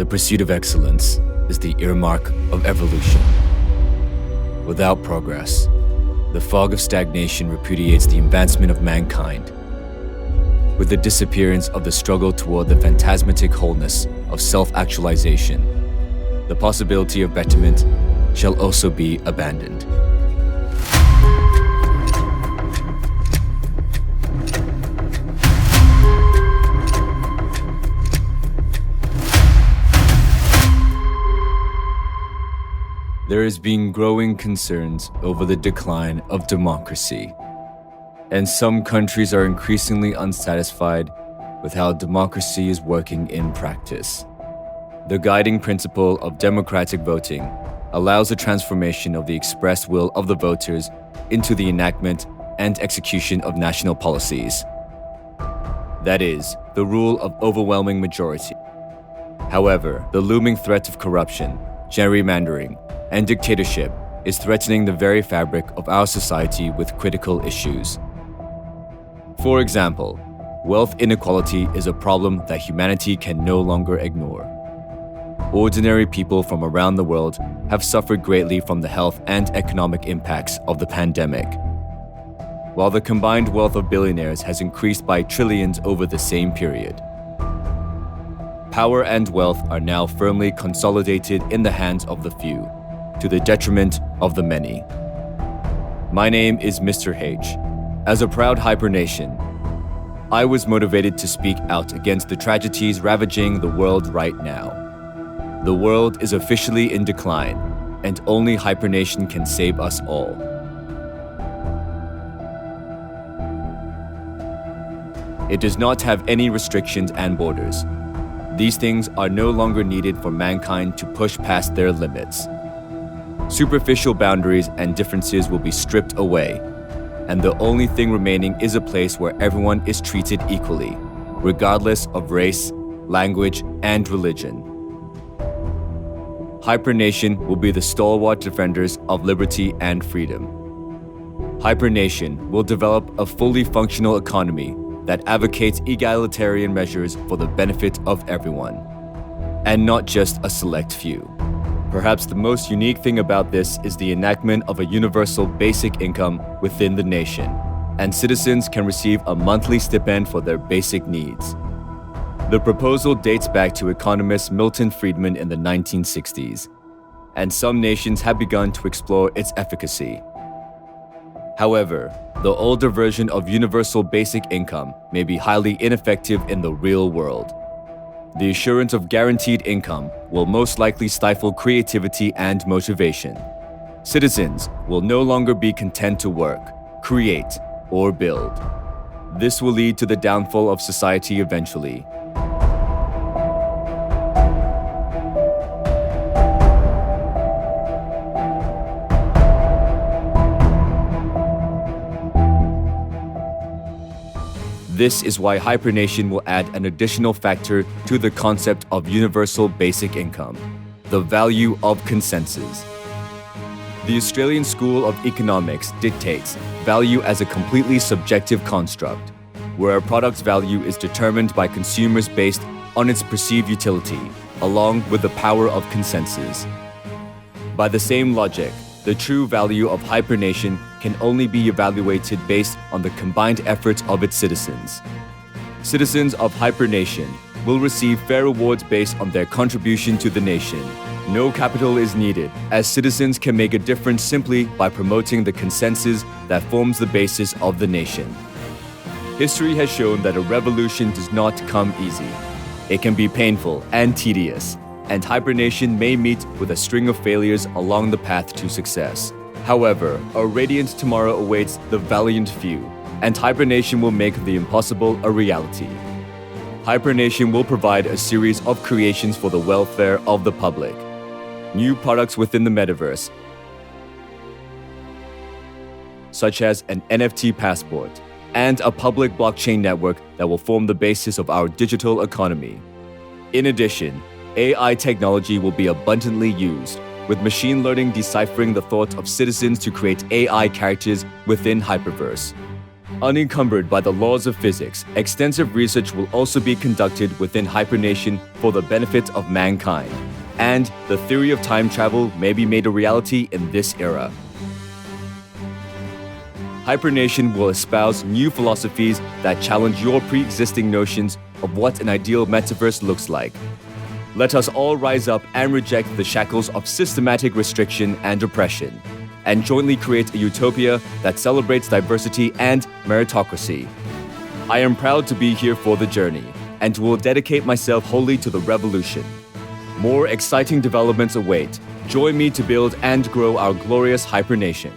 The pursuit of excellence is the earmark of evolution. Without progress, the fog of stagnation repudiates the advancement of mankind. With the disappearance of the struggle toward the phantasmatic wholeness of self-actualization, the possibility of betterment shall also be abandoned. There has been growing concerns over the decline of democracy, and some countries are increasingly unsatisfied with how democracy is working in practice. The guiding principle of democratic voting allows the transformation of the expressed will of the voters into the enactment and execution of national policies. That is, the rule of overwhelming majority. However, the looming threat of corruption, gerrymandering, and dictatorship is threatening the very fabric of our society with critical issues. For example, wealth inequality is a problem that humanity can no longer ignore. Ordinary people from around the world have suffered greatly from the health and economic impacts of the pandemic. While the combined wealth of billionaires has increased by trillions over the same period, power and wealth are now firmly consolidated in the hands of the few, to the detriment of the many. My name is Mr. H. As a proud Hypernation, I was motivated to speak out against the tragedies ravaging the world right now. The world is officially in decline, and only Hypernation can save us all. It does not have any restrictions and borders. These things are no longer needed for mankind to push past their limits. Superficial boundaries and differences will be stripped away, and the only thing remaining is a place where everyone is treated equally, regardless of race, language, and religion. Hypernation will be the stalwart defenders of liberty and freedom. Hypernation will develop a fully functional economy that advocates egalitarian measures for the benefit of everyone, and not just a select few. Perhaps the most unique thing about this is the enactment of a universal basic income within the nation, and citizens can receive a monthly stipend for their basic needs. The proposal dates back to economist Milton Friedman in the 1960s, and some nations have begun to explore its efficacy. However, the older version of universal basic income may be highly ineffective in the real world. The assurance of guaranteed income will most likely stifle creativity and motivation. Citizens will no longer be content to work, create, or build. This will lead to the downfall of society eventually. This is why Hypernation will add an additional factor to the concept of universal basic income: the value of consensus. The Australian School of Economics dictates value as a completely subjective construct, where a product's value is determined by consumers based on its perceived utility, along with the power of consensus. By the same logic, the true value of Hypernation can only be evaluated based on the combined efforts of its citizens. Citizens of Hypernation will receive fair rewards based on their contribution to the nation. No capital is needed, as citizens can make a difference simply by promoting the consensus that forms the basis of the nation. History has shown that a revolution does not come easy. It can be painful and tedious, and Hypernation may meet with a string of failures along the path to success. However, a radiant tomorrow awaits the valiant few, and Hypernation will make the impossible a reality. Hypernation will provide a series of creations for the welfare of the public. New products within the Metaverse, such as an NFT passport, and a public blockchain network that will form the basis of our digital economy. In addition, AI technology will be abundantly used, with machine learning deciphering the thought of citizens to create AI characters within HyperVerse. Unencumbered by the laws of physics, extensive research will also be conducted within Hypernation for the benefit of mankind, and the theory of time travel may be made a reality in this era. Hypernation will espouse new philosophies that challenge your pre-existing notions of what an ideal metaverse looks like. Let us all rise up and reject the shackles of systematic restriction and oppression, and jointly create a utopia that celebrates diversity and meritocracy. I am proud to be here for the journey, and will dedicate myself wholly to the revolution. More exciting developments await. Join me to build and grow our glorious Hypernation.